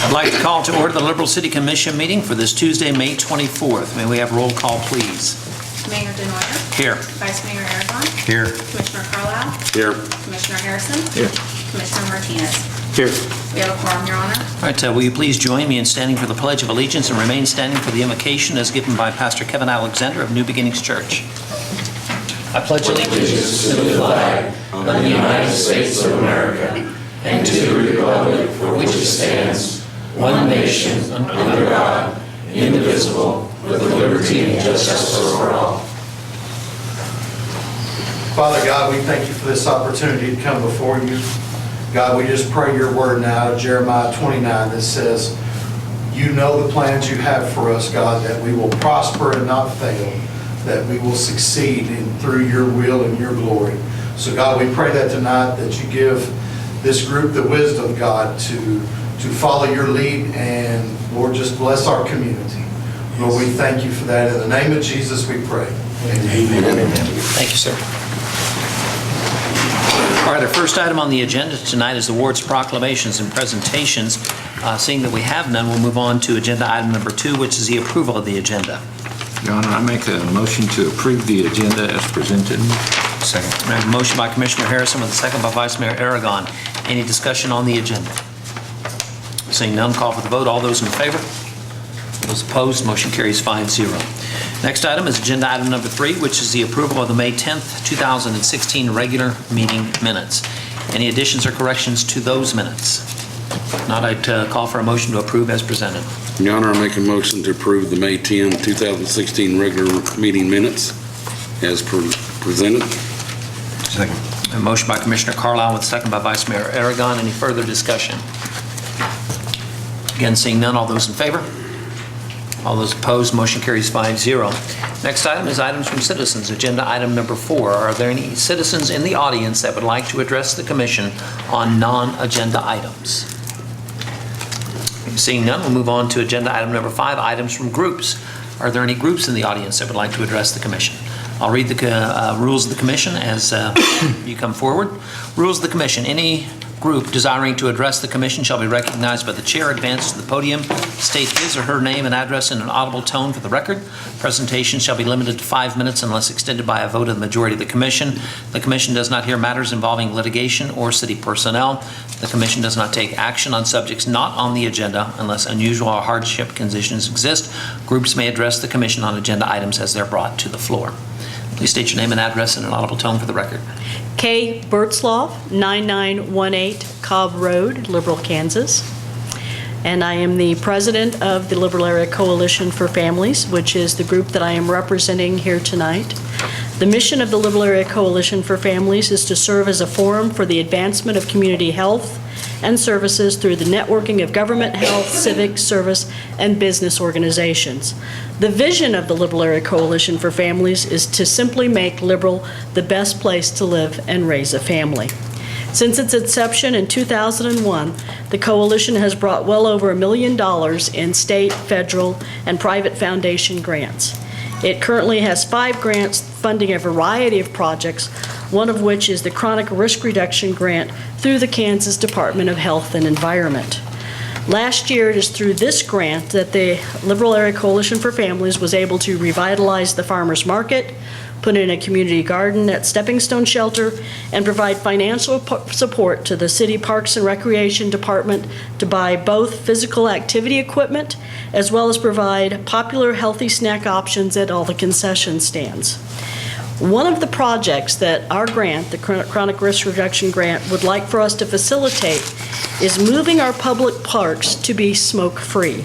I'd like to call to order the Liberal City Commission meeting for this Tuesday, May 24th. May we have roll call, please? Mayor Denoyer. Here. Vice Mayor Aragon. Here. Commissioner Carlisle. Here. Commissioner Harrison. Here. Commissioner Martinez. Here. We have a quorum, Your Honor. All right, will you please join me in standing for the Pledge of Allegiance and remain standing for the invocation as given by Pastor Kevin Alexander of New Beginnings Church. I pledge allegiance to the flag of the United States of America and to the republic for which it stands, one nation, under God, indivisible, with liberty and justice for all. Father God, we thank you for this opportunity to come before you. God, we just pray your word now, Jeremiah 29, that says, you know the plans you have for us, God, that we will prosper and not fail, that we will succeed through your will and your glory. So God, we pray that tonight that you give this group the wisdom, God, to follow your lead, and Lord, just bless our community. Lord, we thank you for that. In the name of Jesus, we pray. Amen. Amen. Thank you, sir. All right, our first item on the agenda tonight is awards, proclamations, and presentations. Seeing that we have none, we'll move on to agenda item number 2, which is the approval of the agenda. Your Honor, I make a motion to approve the agenda as presented. Second. I have a motion by Commissioner Harrison with a second by Vice Mayor Aragon. Any discussion on the agenda? Seeing none, call for the vote. All those in favor? Those opposed, motion carries 5-0. Next item is agenda item number 3, which is the approval of the May 10th, 2016 regular meeting minutes. Any additions or corrections to those minutes? If not, I'd call for a motion to approve as presented. Your Honor, I make a motion to approve the May 10, 2016 regular meeting minutes as presented. Second. A motion by Commissioner Carlisle with a second by Vice Mayor Aragon. Any further discussion? Again, seeing none, all those in favor? All those opposed, motion carries 5-0. Next item is items from citizens. Agenda item number 4. Are there any citizens in the audience that would like to address the Commission on non-agenda items? Seeing none, we'll move on to agenda item number 5, items from groups. Are there any groups in the audience that would like to address the Commission? I'll read the rules of the Commission as you come forward. Rules of the Commission. Any group desiring to address the Commission shall be recognized by the chair, advance to the podium, state his or her name and address in an audible tone for the record. Presentation shall be limited to 5 minutes unless extended by a vote of the majority of the Commission. The Commission does not hear matters involving litigation or city personnel. The Commission does not take action on subjects not on the agenda unless unusual or hardship conditions exist. Groups may address the Commission on agenda items as they're brought to the floor. Please state your name and address in an audible tone for the record. Kay Bertzloff, 9918 Cobb Road, Liberal, Kansas. And I am the president of the Liberal Area Coalition for Families, which is the group that I am representing here tonight. The mission of the Liberal Area Coalition for Families is to serve as a forum for the advancement of community health and services through the networking of government, health, civic, service, and business organizations. The vision of the Liberal Area Coalition for Families is to simply make Liberal the best place to live and raise a family. Since its inception in 2001, the coalition has brought well over $1 million in state, federal, and private foundation grants. It currently has 5 grants funding a variety of projects, one of which is the Chronic Risk Reduction Grant through the Kansas Department of Health and Environment. Last year, it is through this grant that the Liberal Area Coalition for Families was able to revitalize the farmers market, put in a community garden at Stepping Stone Shelter, and provide financial support to the City Parks and Recreation Department to buy both physical activity equipment as well as provide popular healthy snack options at all the concession stands. One of the projects that our grant, the Chronic Risk Reduction Grant, would like for us to facilitate is moving our public parks to be smoke-free.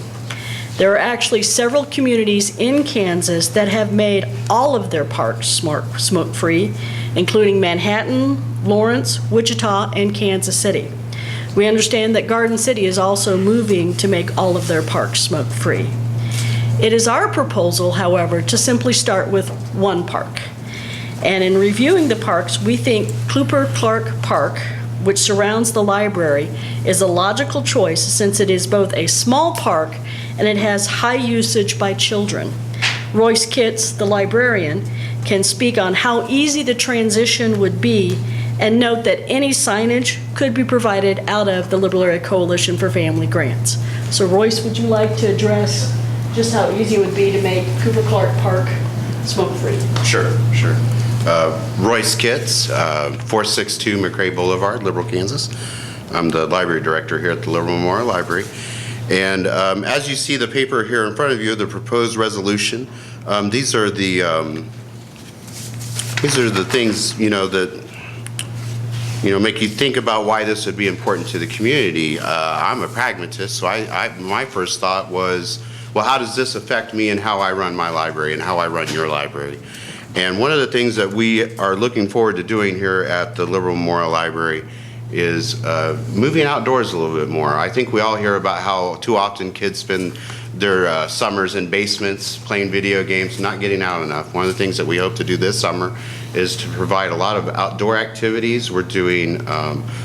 There are actually several communities in Kansas that have made all of their parks smoke-free, including Manhattan, Lawrence, Wichita, and Kansas City. We understand that Garden City is also moving to make all of their parks smoke-free. It is our proposal, however, to simply start with one park. And in reviewing the parks, we think Cooper Clark Park, which surrounds the library, is a logical choice since it is both a small park and it has high usage by children. Royce Kitts, the librarian, can speak on how easy the transition would be and note that any signage could be provided out of the Liberal Area Coalition for Family grants. So Royce, would you like to address just how easy it would be to make Cooper Clark Park smoke-free? Sure. Royce Kitts, 462 McRae Boulevard, Liberal, Kansas. I'm the library director here at the Liberal Memorial Library. And as you see the paper here in front of you, the proposed resolution, these are the things, that make you think about why this would be important to the community. I'm a pragmatist, so my first thought was, well, how does this affect me and how I run my library and how I run your library? And one of the things that we are looking forward to doing here at the Liberal Memorial Library is moving outdoors a little bit more. I think we all hear about how too often kids spend their summers in basements playing video games, not getting out enough. One of the things that we hope to do this summer is to provide a lot of outdoor activities. We're doing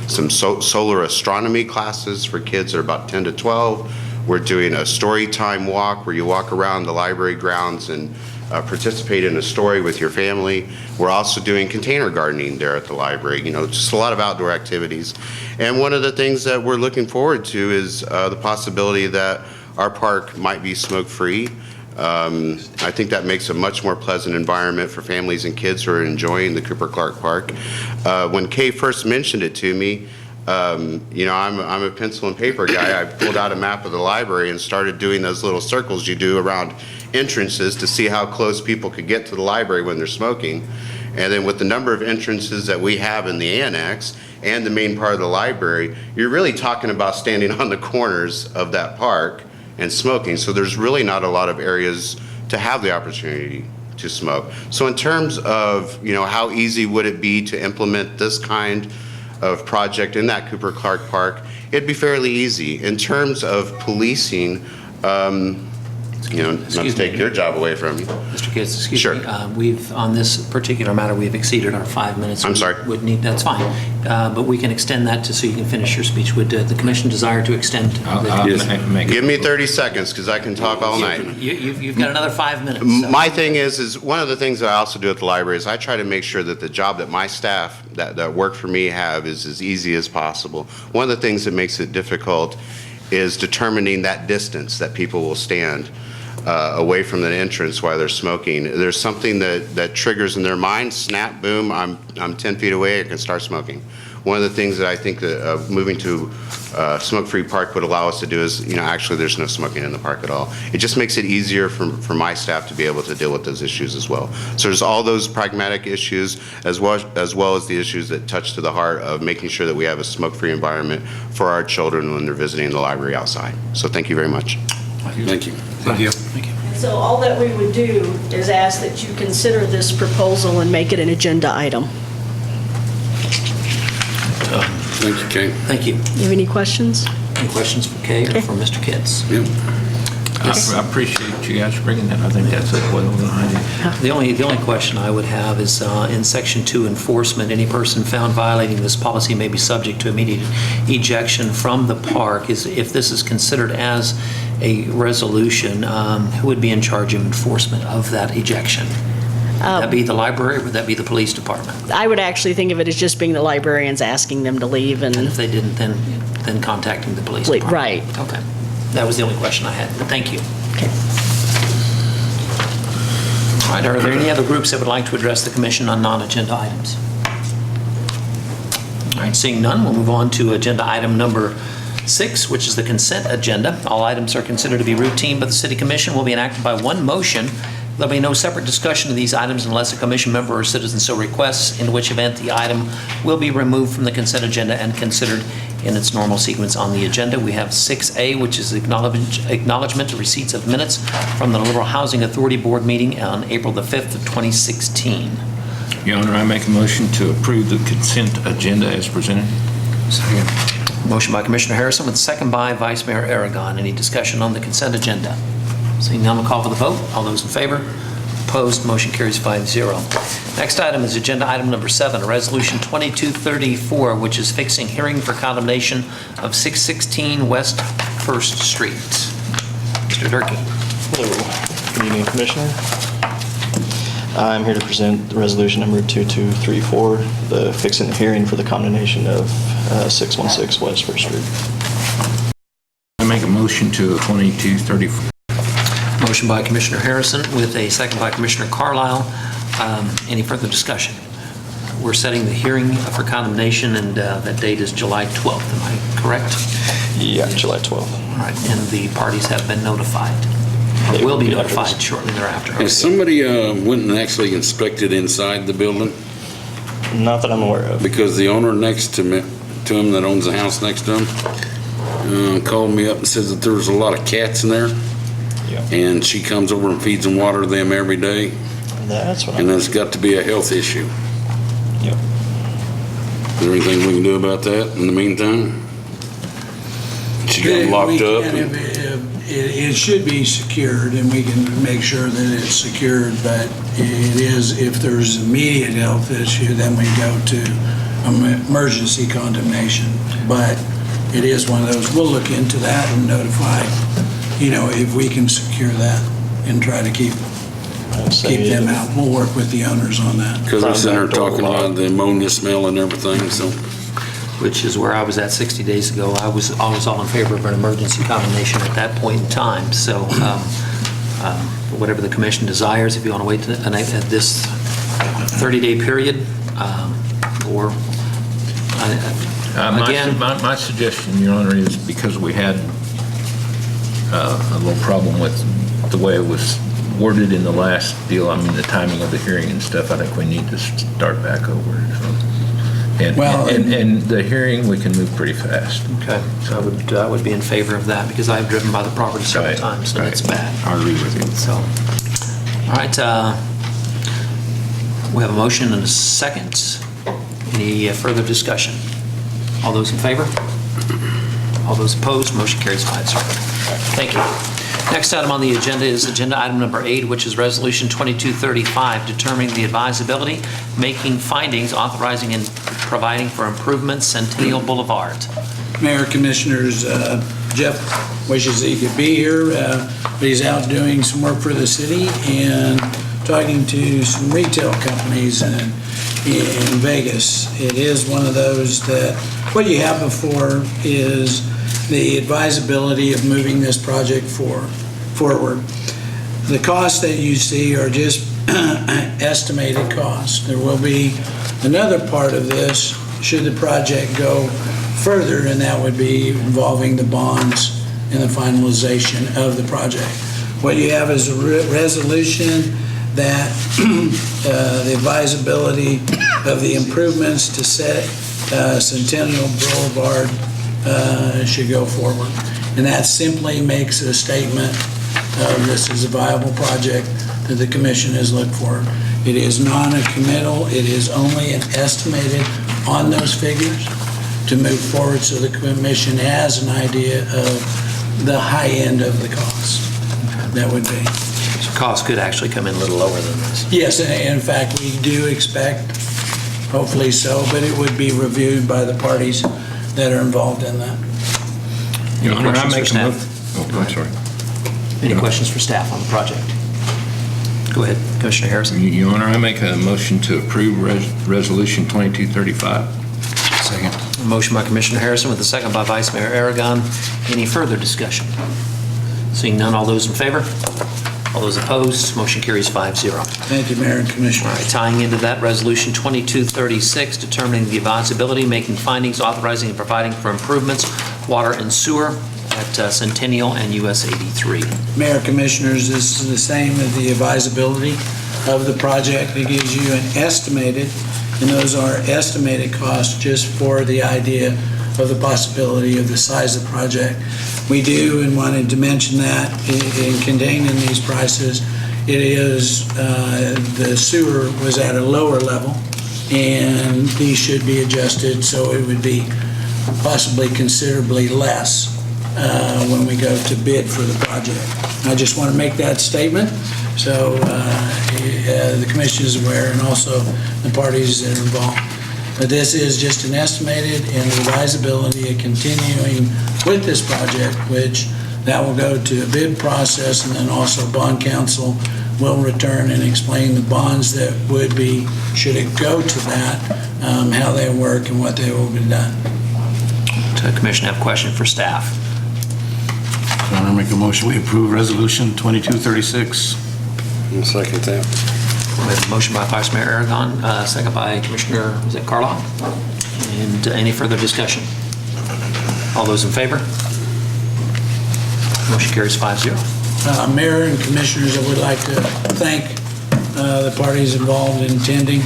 some solar astronomy classes for kids that are about 10 to 12. We're doing a story time walk where you walk around the library grounds and participate in a story with your family. We're also doing container gardening there at the library, just a lot of outdoor activities. And one of the things that we're looking forward to is the possibility that our park might be smoke-free. I think that makes a much more pleasant environment for families and kids who are enjoying the Cooper Clark Park. When Kay first mentioned it to me, I'm a pencil and paper guy. I pulled out a map of the library and started doing those little circles you do around entrances to see how close people could get to the library when they're smoking. And then with the number of entrances that we have in the annex and the main part of the library, you're really talking about standing on the corners of that park and smoking. So there's really not a lot of areas to have the opportunity to smoke. So in terms of, how easy would it be to implement this kind of project in that Cooper Clark Park, it'd be fairly easy. In terms of policing, not to take your job away from you. Mr. Kitts, excuse Sure. me. We've, on this particular matter, we've exceeded our 5 minutes. I'm sorry. That's fine. But we can extend that so you can finish your speech. Would the commission desire to extend? Give me 30 seconds because I can talk all night. You've got another 5 minutes. so- My thing is one of the things that I also do at the library is I try to make sure that the job that my staff that work for me have is as easy as possible. One of the things that makes it difficult is determining that distance that people will stand away from the entrance while they're smoking. There's something that triggers in their mind, snap, boom, I'm 10 feet away, I can start smoking. One of the things that I think that moving to smoke-free park would allow us to do is, actually there's no smoking in the park at all. It just makes it easier for my staff to be able to deal with those issues as well. So there's all those pragmatic issues as well as the issues that touch to the heart of making sure that we have a smoke-free environment for our children when they're visiting the library outside. So thank you very much. Thank you. Thank you. Thank you. So all that we would do is ask that you consider this proposal and make it an agenda item. Thank you, Kay. Thank you. You have any questions? Any questions for Kay or for Mr. Kitts? Yep. I appreciate you guys bringing that. I think that's a well-done idea. The only question I would have is in Section 2, enforcement, any person found violating this policy may be subject to immediate ejection from the park. If this is considered as a resolution, who would be in charge of enforcement of that ejection? Would that be the library or would that be the police department? I would actually think of it as just being the librarians asking them to leave And and, if they didn't, then contacting the police department? right. Okay. That was the only question I had, but thank you. Okay. All right, are there any other groups that would like to address the commission on non-agenda items? All right, seeing none, we'll move on to agenda item number 6, which is the consent agenda. All items are considered to be routine, but the city commission will be enacted by one motion. There'll be no separate discussion of these items unless a commission member or citizen so requests, in which event the item will be removed from the consent agenda and considered in its normal sequence on the agenda. We have 6A, which is acknowledgement of receipts of minutes from the Liberal Housing Authority Board meeting on April the 5th of 2016. Your Honor, I make a motion to approve the consent agenda as presented. Second. Motion by Commissioner Harrison with a second by Vice Mayor Aragon. Any discussion on the consent agenda? Seeing none, we'll call for the vote. All those in favor? Opposed? Motion carries 5-0. Next item is agenda item number 7, Resolution 2234, which is fixing hearing for condemnation of 616 West 1st Street. Mr. Durkee. Hello. Good evening, Commissioner. I'm here to present resolution number 2234, the fixing the hearing for the condemnation of 616 West 1st Street. I make a motion motion to 2234. Motion by Commissioner Harrison with a second by Commissioner Carlisle. Any further discussion? We're setting the hearing for condemnation, and that date is July 12th. Am I correct? Yeah, July 12th. All right, and the parties have been notified, or will be notified shortly thereafter. Has somebody went and actually inspected inside the building? Not that I'm aware of. Because the owner next to him that owns the house next to him called me up and says that there was a lot of cats in there. Yeah. And she comes over and feeds and waters them every day. That's what And I'm... that's got to be a health issue. Yep. Is there anything we can do about that in the meantime? She got locked up. It should be secured, and we can make sure that it's secured, but it is, if there's immediate health issue, then we go to emergency condemnation. But it is one of those, we'll look into that and notify, if we can secure that and try to keep them out. We'll work with the owners on that. Because they're sitting there talking about the ammonia smell and everything, so. Which is where I was at 60 days ago. I was always all in favor of an emergency condemnation at that point in time. So whatever the commission desires, if you want to wait at this 30-day period, or again. My suggestion, Your Honor, is because we had a little problem with the way it was worded in the last deal, the timing of the hearing and stuff, I think we need to start back over. So. And the hearing, we can move pretty fast. Okay, so I would be in favor of that, because I've driven by the property several Right, times, and right. it's bad. I agree with you. So, all right, we have a motion and a second. Any further discussion? All those in favor? All those opposed? Motion carries 5-0. Thank you. Next item on the agenda is agenda item number 8, which is Resolution 2235, determining the advisability, making findings, authorizing and providing for improvements, Centennial Boulevard. Mayor, Commissioners, Jeff wishes he could be here, but he's out doing some work for the city and talking to some retail companies in Vegas. It is one of those that what you have before is the advisability of moving this project forward. The costs that you see are just estimated costs. There will be another part of this should the project go further, and that would be involving the bonds and the finalization of the project. What you have is a resolution that the advisability of the improvements to set Centennial Boulevard should go forward. And that simply makes a statement of this is a viable project that the commission has looked for. It is non-committal, it is only an estimated on those figures to move forward so the commission has an idea of the high end of the cost. That would be. So costs could actually come in a little lower than this. Yes, and in fact, we do expect, hopefully so, but it would be reviewed by the parties that are involved in that. Your Honor, I questions for make a staff? motion. Oh, I'm sorry. Any questions for staff on the project? Go ahead, Commissioner Harrison. Your Honor, I make a motion to approve Resolution 2235. A motion by Commissioner Harrison with a second by Vice Mayor Aragon. Any further discussion? Seeing none, all those in favor? All those opposed? Motion carries 5-0. Thank you, Mayor and Commissioners. All right, tying into that, Resolution 2236, determining the advisability, making findings, authorizing and providing for improvements, water and sewer at Centennial and US 83. Mayor, Commissioners, this is the same as the advisability of the project. It gives you an estimated, and those are estimated costs just for the idea of the possibility of the size of the project. We do, and wanted to mention that in contained in these prices, it is, the sewer was at a lower level, and these should be adjusted so it would be possibly considerably less when we go to bid for the project. I just want to make that statement so the commission is aware, and also the parties that are involved. But this is just an estimated and advisability of continuing with this project, which that will go to a bid process, and then also bond counsel will return and explain the bonds that would be, should it go to that, how they work and what they will be done. Does the commission have a question for staff? Want to make a motion, we approve Resolution 2236. I'll second that. We have a motion by Vice Mayor Aragon, second by Commissioner, is it Carlisle? And any further discussion? All those in favor? Motion carries 5-0. Mayor and Commissioners, I would like to thank the parties involved in attending.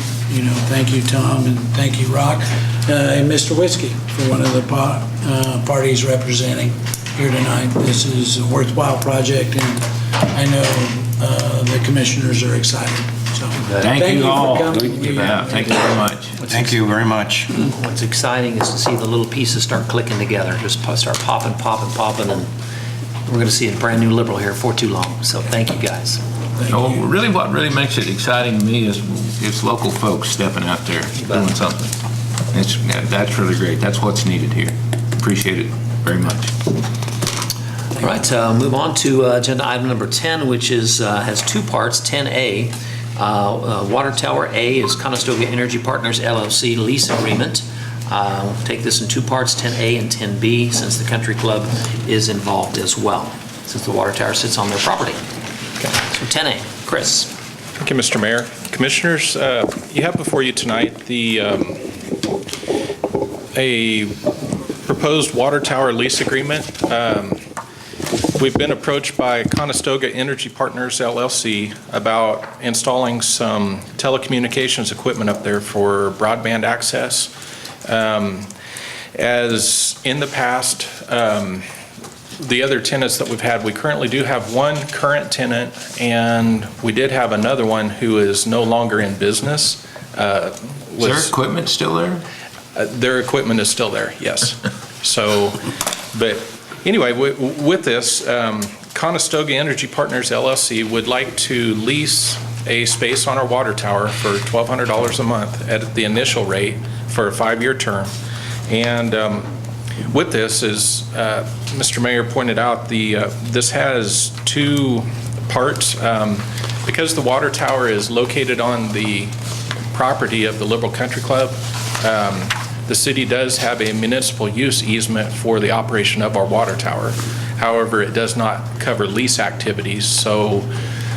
Thank you, Tom, and thank you, Rock, and Mr. Whiskey for one of the parties representing here tonight. This is a worthwhile project, and I know the Commissioners are excited. So Thank you all. for coming. Thank you very much. Thank you very much. What's exciting is to see the little pieces start clicking together, just start popping, and we're going to see a brand-new Liberal here for too long. So thank you, guys. Really, what really makes it exciting to me is local folks stepping out there doing something. That's really great. That's what's needed here. Appreciate it very much. All right, move on to agenda item number 10, which has two parts. 10A, Water Tower A is Conestoga Energy Partners LLC lease agreement. We'll take this in two parts, 10A and 10B, since the country club is involved as well, since the water tower sits on their property. Okay. So 10A, Chris. Thank you, Mr. Mayor. Commissioners, you have before you tonight a proposed water tower lease agreement. We've been approached by Conestoga Energy Partners LLC about installing some telecommunications equipment up there for broadband access. As in the past, the other tenants that we've had, we currently do have one current tenant, and we did have another one who is no longer in business. Is their equipment still there? Their equipment is still there, yes. So, but anyway, with this, Conestoga Energy Partners LLC would like to lease a space on our water tower for $1,200 a month at the initial rate for a 5-year term. And with this, as Mr. Mayor pointed out, this has two parts. Because the water tower is located on the property of the Liberal Country Club, the city does have a municipal use easement for the operation of our water tower. However, it does not cover lease activities. So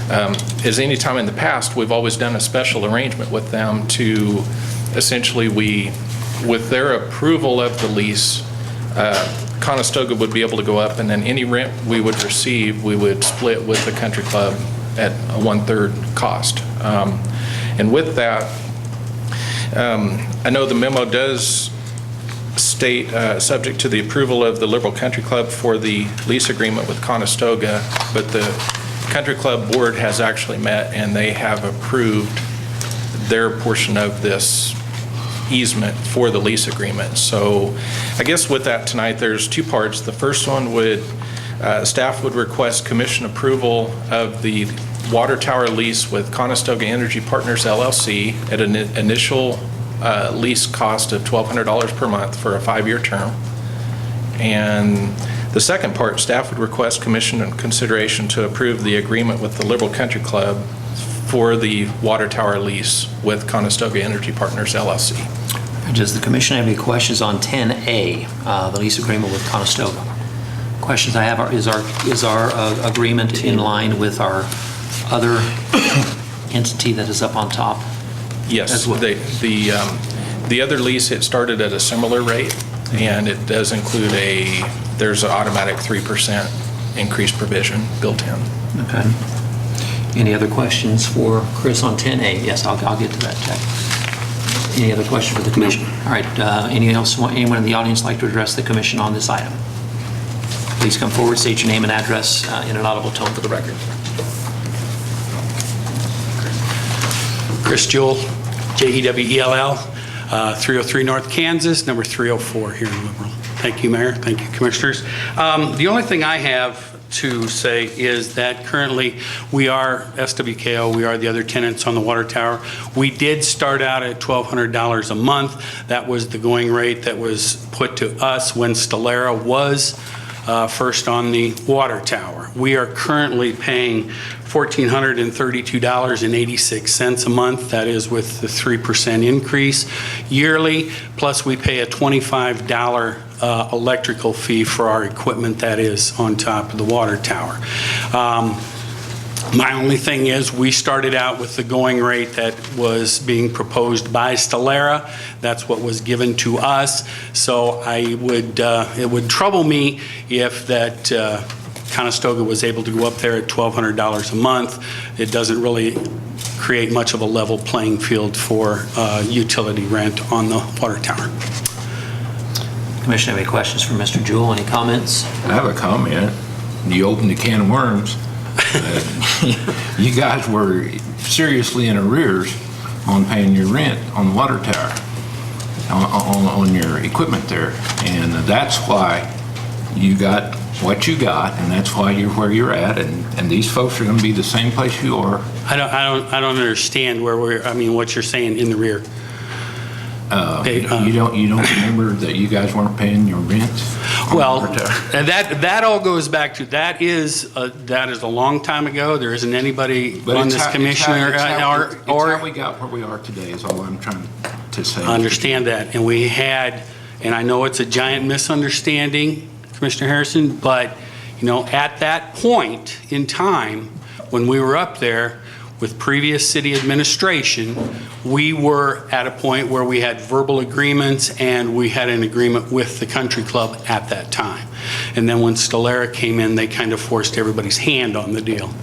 as any time in the past, we've always done a special arrangement with them to essentially with their approval of the lease, Conestoga would be able to go up, and then any rent we would receive, we would split with the country club at a 1/3 cost. And with that, I know the memo does state subject to the approval of the Liberal Country Club for the lease agreement with Conestoga, but the Country Club board has actually met and they have approved their portion of this easement for the lease agreement. So I guess with that tonight, there's two parts. The first one staff would request commission approval of the water tower lease with Conestoga Energy Partners LLC at an initial lease cost of $1,200 per month for a 5-year term. And the second part, staff would request commission and consideration to approve the agreement with the Liberal Country Club for the water tower lease with Conestoga Energy Partners LLC. Does the commission have any questions on 10A, the lease agreement with Conestoga? Questions I have are, is our agreement in line with our other entity that is up on top? Yes, the other lease, it started at a similar rate, and it does include there's an automatic 3% increase provision built in. Okay. Any other questions for Chris on 10A? Yes, I'll get to that, Jack. Any other question for the commission? All right, anyone in the audience like to address the commission on this item? Please come forward, state your name and address in an audible tone for the record. Chris Jewell, Jewell, 303 North Kansas, number 304 here in Liberal. Thank you, Mayor. Thank you, Commissioners. The only thing I have to say is that currently we are SWKO, we are the other tenants on the water tower. We did start out at $1,200 a month. That was the going rate that was put to us when Stellara was first on the water tower. We are currently paying $1,432.86 a month. That is with the 3% increase yearly, plus we pay a $25 electrical fee for our equipment that is on top of the water tower. My only thing is, we started out with the going rate that was being proposed by Stellara. That's what was given to us. So it would trouble me if that Conestoga was able to go up there at $1,200 a month. It doesn't really create much of a level playing field for utility rent on the water tower. Commissioner, have any questions for Mr. Jewell? Any comments? I have a comment. You opened a can of worms. You guys were seriously in arrears on paying your rent on the water tower, on your equipment there. And that's why you got what you got, and that's why you're where you're at, and these folks are going to be the same place you are. I don't understand what you're saying in the rear. You don't remember that you guys weren't paying your rent? Well, and that all goes back to, that is a long time ago. There isn't anybody on this commission It's how we got where we are today is all I'm trying to say. I understand that, and we had, and I know it's a giant misunderstanding, Commissioner Harrison, but at that point in time when we were up there with previous city administration, we were at a point where we had verbal agreements and we had an agreement with the country club at that time. And then when Stellara came in, they kind of forced everybody's hand on the deal.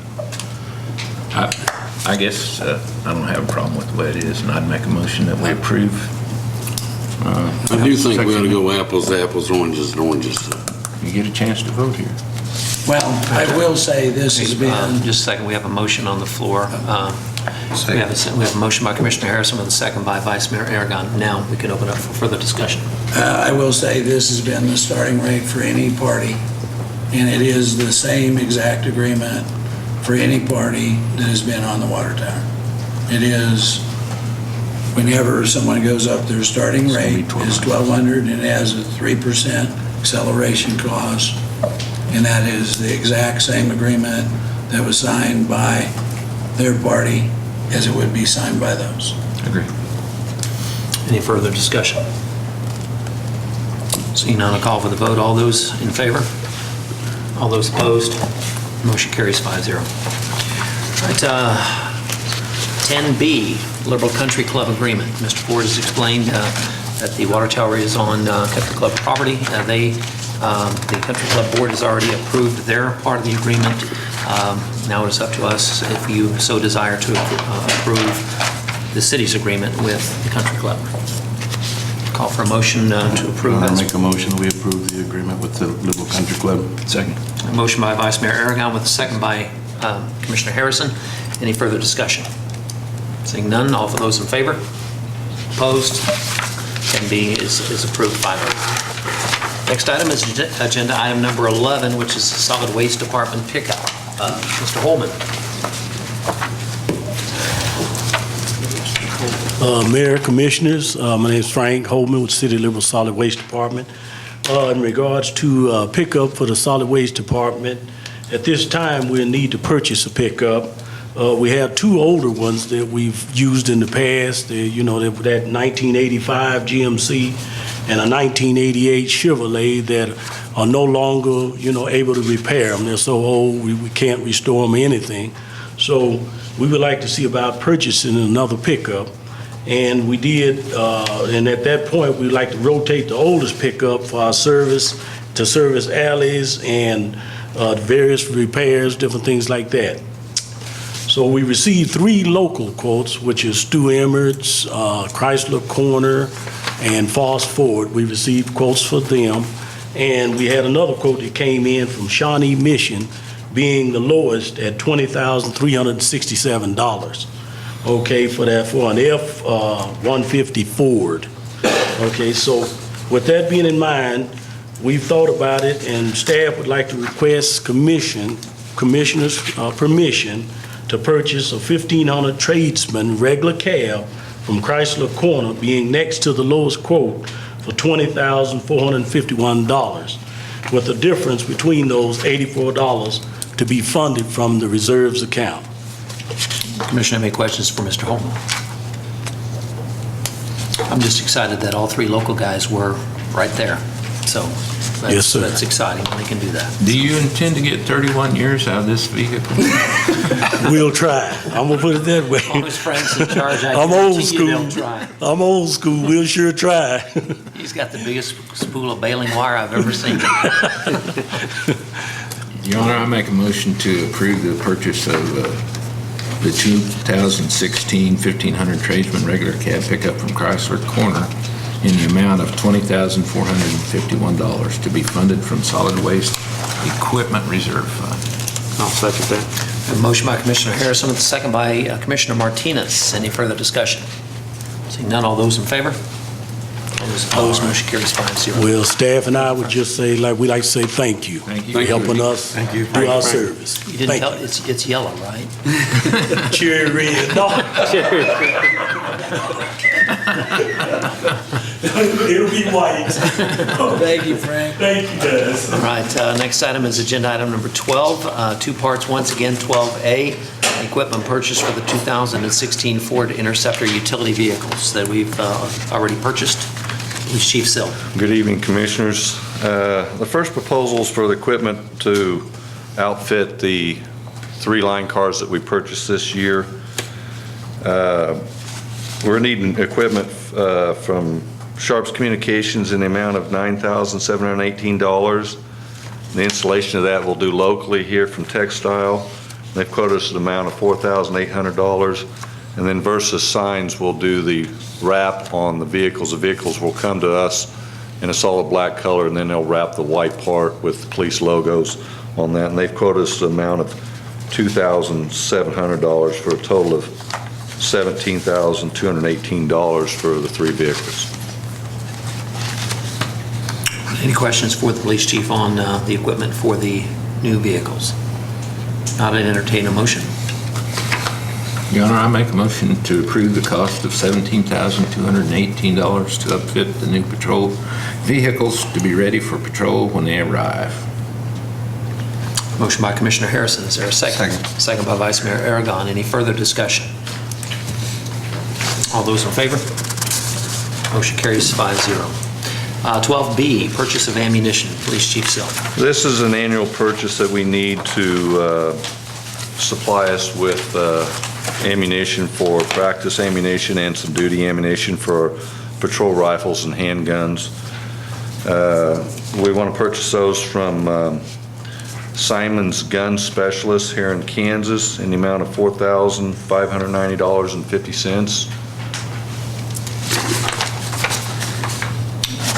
I guess I don't have a problem with the way it is, and I'd make a motion that we approve. I do think we ought to go apples to apples, oranges to oranges. You get a chance to vote here. Well, I will say this has been... Just a second, we have a motion on the floor. We have a motion by Commissioner Harrison with a second by Vice Mayor Aragon. Now we can open up for further discussion. I will say this has been the starting rate for any party, and it is the same exact agreement for any party that has been on the water tower. It is, whenever someone goes up, their starting rate is $1,200, and it has a 3% acceleration clause, and that is the exact same agreement that was signed by their party as it would be signed by those. Agree. Any further discussion? Seeing none, I'll call for the vote. All those in favor? All those opposed? Motion carries 5-0. All right, 10B, Liberal Country Club Agreement. Mr. Ford has explained that the water tower is on Country Club property. The Country Club Board has already approved their part of the agreement. Now it's up to us, if you so desire, to approve the city's agreement with the Country Club. Call for a motion to approve. I'll make a motion that we approve the agreement with the Liberal Country Club. Second. A motion by Vice Mayor Aragon with a second by Commissioner Harrison. Any further discussion? Seeing none, all for those in favor? Opposed? 10B is approved 5-0. Next item is agenda item number 11, which is the Solid Waste Department pickup. Mr. Holman. Mayor, Commissioners, my name is Frank Holman with City Liberal Solid Waste Department. In regards to pickup for the Solid Waste Department, at this time we need to purchase a pickup. We have two older ones that we've used in the past. That 1985 GMC and a 1988 Chevrolet that are no longer, able to repair them. They're so old we can't restore them or anything. So we would like to see about purchasing another pickup. And we did, and at that point, we'd like to rotate the oldest pickup for our service, to service alleys and various repairs, different things like that. So we received 3 local quotes, which is Stu Emmert's, Chrysler Corner, and Foss Ford. We received quotes for them. And we had another quote that came in from Shawnee Mission, being the lowest at $20,367. Okay, for an F-150 Ford. Okay, so with that being in mind, we've thought about it, and staff would like to request commissioners' permission to purchase a 1500 Tradesman regular cab from Chrysler Corner, being next to the lowest quote for $20,451, with the difference between those $84 to be funded from the reserves account. Commissioner, have any questions for Mr. Holman? I'm just excited that all 3 local guys were right there. So Yes, sir. that's exciting when they can do that. Do you intend to get 31 years out of this vehicle? We'll try. I'm gonna put it that way. As long as Frank's in charge, I I'm old guarantee you they'll school. try. I'm old school. We'll sure try. He's got the biggest spool of baling wire I've ever seen. Your Honor, I make a motion to approve the purchase of the 2016 1500 Tradesman regular cab pickup from Chrysler Corner in the amount of $20,451 to be funded from Solid Waste Equipment Reserve Fund. I'll second that. A motion by Commissioner Harrison, with a second by Commissioner Martinez. Any further discussion? Seeing none, all those in favor? All those opposed, motion carries 5-0. Well, staff and I would just say, we like to say thank you. Thank you. For helping us do our service. You didn't tell, it's yellow, right? Cherry red. No. It'll be white. Thank you, Frank. Thank you, guys. All right, next item is agenda item number 12, two parts. Once again, 12A, equipment purchase for the 2016 Ford Interceptor utility vehicles that we've already purchased. Police Chief Sill. Good evening, Commissioners. The first proposal is for the equipment to outfit the 3 line cars that we purchased this year. We're needing equipment from Sharps Communications in the amount of $9,718. The installation of that we'll do locally here from Textile. They've quoted us an amount of $4,800. And then Versus Signs will do the wrap on the vehicles. The vehicles will come to us in a solid black color, and then they'll wrap the white part with the police logos on that. And they've quoted us an amount of $2,700 for a total of $17,218 for the 3 vehicles. Any questions for the police chief on the equipment for the new vehicles? Not an entertain a motion. Your Honor, I make a motion to approve the cost of $17,218 to outfit the new patrol vehicles to be ready for patrol when they arrive. Motion by Commissioner Harrison. Is there a second? Second by Vice Mayor Aragon. Any further discussion? All those in favor? Motion carries 5-0. 12B, purchase of ammunition. Police Chief Sill. This is an annual purchase that we need to supply us with ammunition for practice ammunition and some duty ammunition for patrol rifles and handguns. We want to purchase those from Simon's Gun Specialists here in Kansas in the amount of $4,590.50.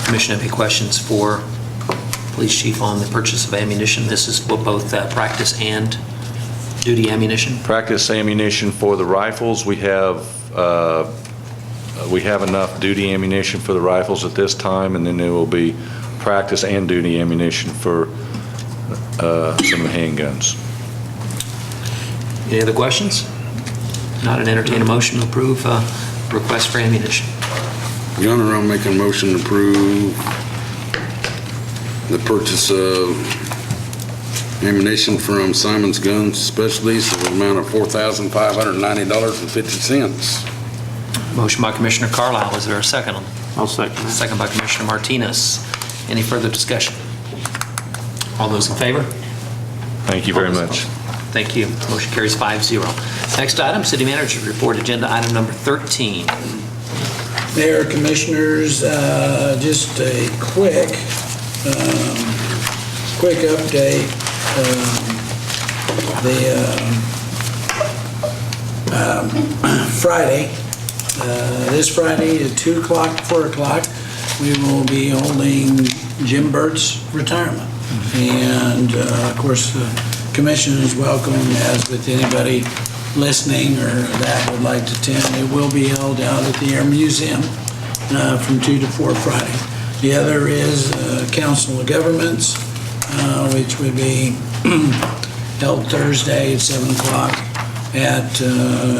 Commission, any questions for Police Chief on the purchase of ammunition? This is both practice and duty ammunition? Practice ammunition for the rifles. We have enough duty ammunition for the rifles at this time, and then there will be practice and duty ammunition for some of the handguns. Any other questions? Not an entertain a motion to approve request for ammunition. Your Honor, I'll make a motion to approve the purchase of ammunition from Simon's Gun Specialties of an amount of $4,590.50. Motion by Commissioner Carlisle. Is there a second? I'll second that. Second by Commissioner Martinez. Any further discussion? All those in favor? Thank you very much. Thank you. Motion carries 5-0. Next item, City Manager's Report, agenda item number 13. Mayor, Commissioners, just a quick update. Friday, this Friday at 2 o'clock, 4 o'clock, we will be holding Jim Burt's retirement. And of course, the commission is welcome, as with anybody listening or that would like to attend. It will be held out at the Air Museum from 2 to 4 Friday. The other is Council of Governments, which would be held Thursday at 7 o'clock at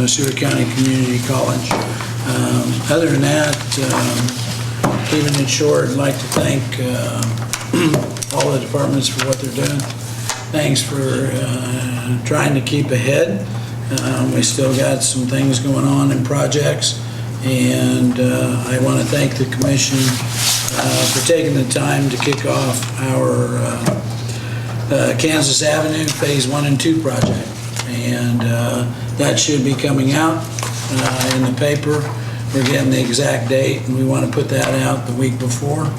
Seward County Community College. Other than that, keeping it short, I'd like to thank all the departments for what they're doing. Thanks for trying to keep ahead. We still got some things going on in projects, and I want to thank the commission for taking the time to kick off our Kansas Avenue Phase 1 and 2 project. And that should be coming out in the paper. We're getting the exact date, and we want to put that out the week before.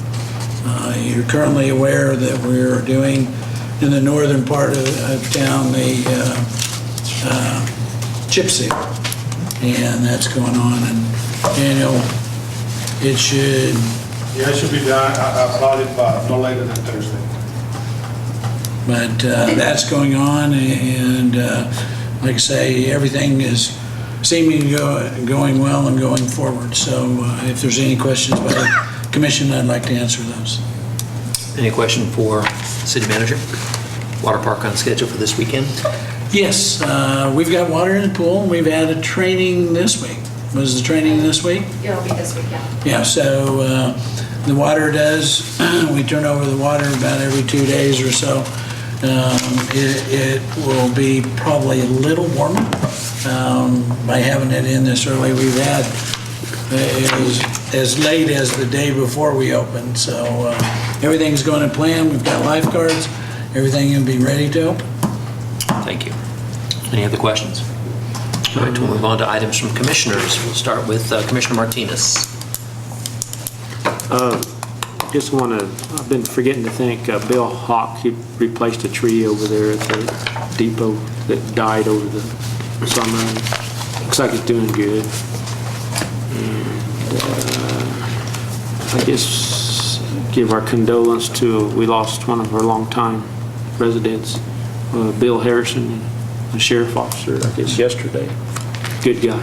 You're currently aware that we're doing, in the northern part of town, the chip seal. And that's going on, and Daniel, it should... Yeah, it should be done about it by no later than Thursday. But that's going on, and like I say, everything is seeming going well and going forward. So if there's any questions by the commission, I'd like to answer those. Any question for city manager? Water park on schedule for this weekend? Yes, we've got water in the pool. We've had a training this week. Was the training this week? It'll be this week, yeah. Yeah, so the water does, we turn over the water about every 2 days or so. It will be probably a little warmer by having it in this early. We've had as late as the day before we opened. So everything's going to plan. We've got lifeguards. Everything will be ready to open. Thank you. Any other questions? All right, we'll move on to items from commissioners. We'll start with Commissioner Martinez. Just want to, I've been forgetting to thank Bill Hawk. He replaced a tree over there at the depot that died over the summer. Looks like it's doing good. And I guess give our condolence to, we lost one of our longtime residents, Bill Harrison, a sheriff officer, I guess yesterday. Good guy.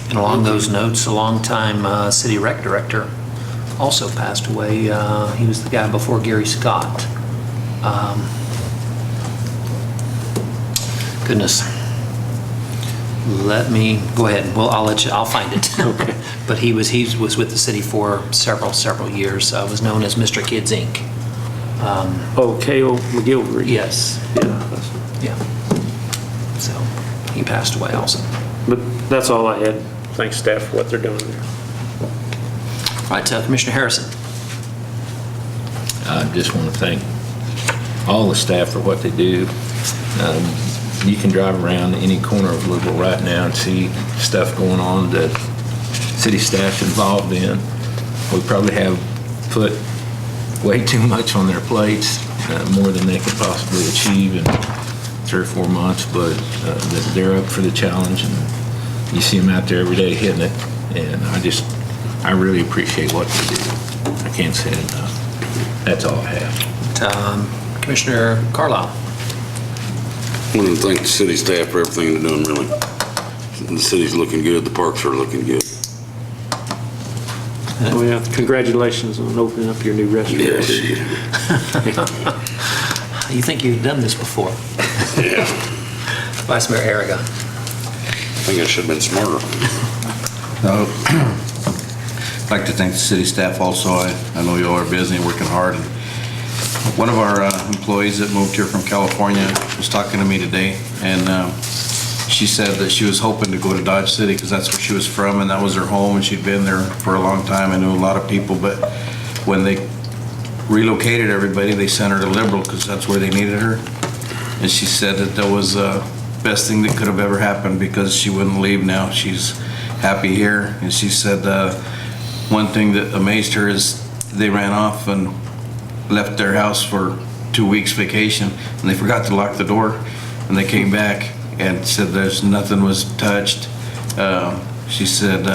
And along those notes, a longtime city rec director also passed away. He was the guy before Gary Scott. Goodness. Let me go ahead. Well, I'll find it. Okay. But he was with the city for several years. Was known as Mr. Kids Inc. K.O. McGilvery. Yes. Yeah. So he passed away also. But that's all I had. Thanks, staff, for what they're doing there. All right, Commissioner Harrison. I just want to thank all the staff for what they do. You can drive around any corner of Liberal right now and see stuff going on that city staff's involved in. We probably have put way too much on their plates, more than they could possibly achieve in 3 or 4 months, but they're up for the challenge, and you see them out there every day hitting it, and I really appreciate what they do. I can't say it enough. That's all I have. Commissioner Carlisle. I want to thank the city staff for everything they're doing, really. The city's looking good, the parks are looking good. Well, congratulations on opening up your new restaurant. Yes. You think you've done this before? Yeah. Vice Mayor Aragon. I think I should have been smarter. I'd like to thank the city staff also. I know you all are busy and working hard. And one of our employees that moved here from California was talking to me today, and she said that she was hoping to go to Dodge City because that's where she was from and that was her home, and she'd been there for a long time. I knew a lot of people, but when they relocated everybody, they sent her to Liberal because that's where they needed her. And she said that was the best thing that could have ever happened because she wouldn't leave now. She's happy here. And she said one thing that amazed her is they ran off and left their house for 2 weeks vacation, and they forgot to lock the door, and they came back and said nothing was touched. She said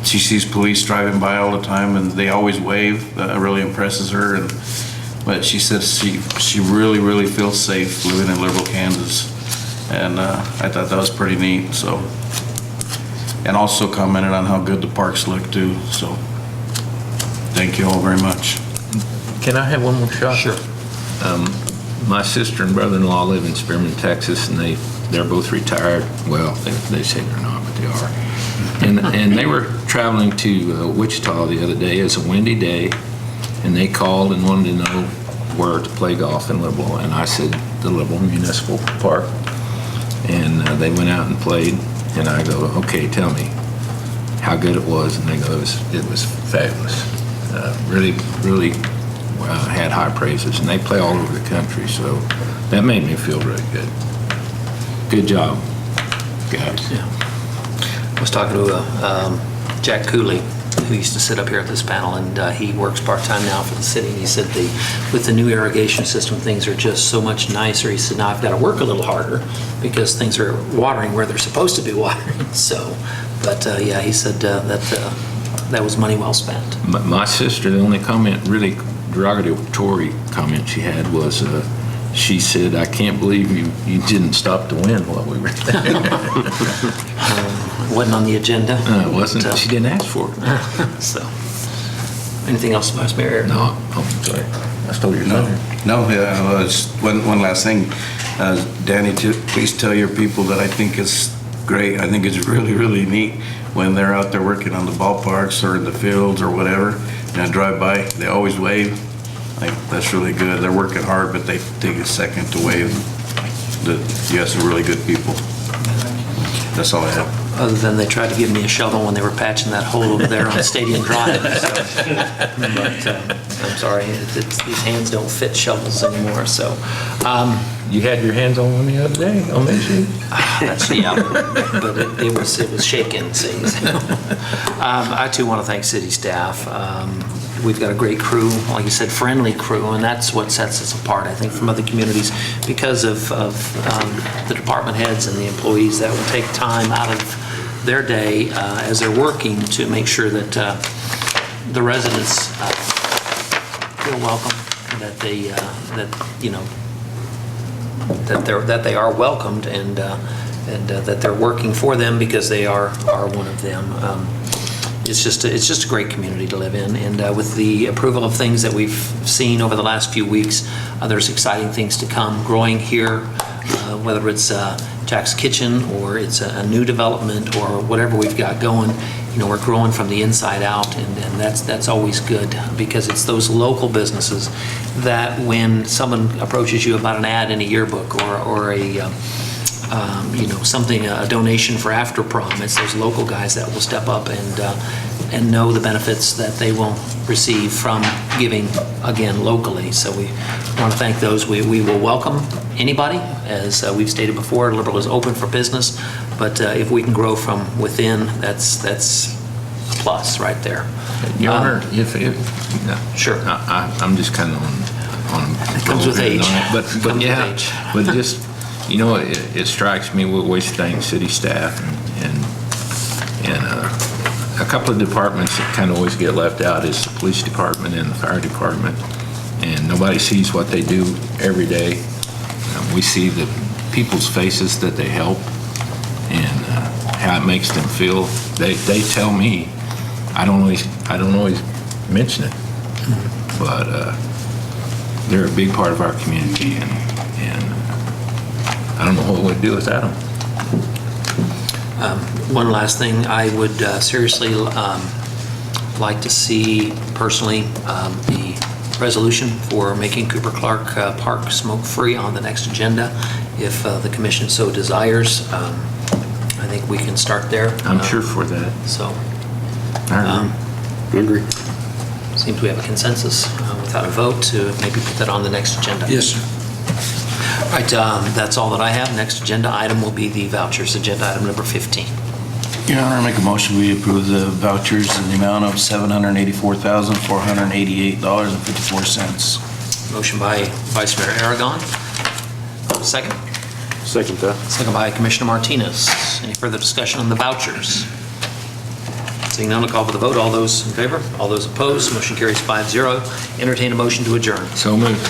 she sees police driving by all the time, and they always wave. It really impresses her. But she said she really, really feels safe living in Liberal, Kansas, and I thought that was pretty neat. So, and also commented on how good the parks look too. So, thank you all very much. Can I have one more shot? Sure. My sister and brother-in-law live in Spearman, Texas, and they're both retired. Well, they say they're not, but they are. And they were traveling to Wichita the other day. It was a windy day, and they called and wanted to know where to play golf in Liberal. And I said, the Liberal Municipal Park. And they went out and played, and I go, okay, tell me how good it was. And they go, it was fabulous. really had high praises, and they play all over the country, so that made me feel really good. Good job, guys. Yeah. I was talking to Jack Cooley, who used to sit up here at this panel, and he works part-time now for the city, and he said with the new irrigation system, things are just so much nicer. He said, now I've got to work a little harder because things are watering where they're supposed to be watering, so, but yeah, he said that was money well spent. My sister, the only comment, really derogatory comment she had was, she said, I can't believe you didn't stop the wind while we were there. Wasn't on the agenda. It wasn't. She didn't ask for it. So, anything else, Vice Mayor? No, I'm sorry. I stole your thunder. No, just one last thing. Danny, please tell your people that I think it's great. I think it's really, really neat when they're out there working on the ballparks or in the fields or whatever, and I drive by, they always wave. That's really good. They're working hard, but they take a second to wave. You have some really good people. That's all I have. Other than they tried to give me a shovel when they were patching that hole over there on Stadium Drive. So. But I'm sorry, these hands don't fit shovels anymore. So you had your hands on one the other day on that sheet. That's but it was shaking. See. I too want to thank city staff. We've got a great crew, like you said, friendly crew, and that's what sets us apart, I think, from other communities because of the department heads and the employees that will take time out of their day as they're working to make sure that the residents feel welcome, that they are welcomed, and that they're working for them because they are one of them. It's just a great community to live in, and with the approval of things that we've seen over the last few weeks, there's exciting things to come growing here, whether it's Jack's Kitchen or it's a new development or whatever we've got going. You know, we're growing from the inside out, and that's always good because it's those local businesses that when someone approaches you about an ad in a yearbook or a a donation for after prom, it's those local guys that will step up and know the benefits that they will receive from giving, again, locally. So we want to thank those. We will welcome anybody. As we've stated before, Liberal is open for business, but if we can grow from within, that's a plus right there. Your Honor, sure. I'm just kind of on it comes with age. But yeah, but just, it strikes me, we always thank city staff and a couple of departments that kind of always get left out is the police department and the fire department, and nobody sees what they do every day. We see the people's faces that they help and how it makes them feel. They tell me, I don't always mention it, but they're a big part of our community, and I don't know what we'd do without them. One last thing, I would seriously like to see personally the resolution for making Cooper Clark Park smoke-free on the next agenda. If the commission so desires, I think we can start there. I'm sure for that. So, I agree. Seems we have a consensus without a vote to maybe put that on the next agenda. Yes, sir. All right, that's all that I have. Next agenda item will be the vouchers, agenda item number 15. Your Honor, I make a motion we approve the vouchers in the amount of $784,488.54. Motion by Vice Mayor Aragon. Second? Second that. Second by Commissioner Martinez. Any further discussion on the vouchers? Seeing none, I'll call for the vote. All those in favor? All those opposed? Motion carries 5-0. Entertain a motion to adjourn. So moved.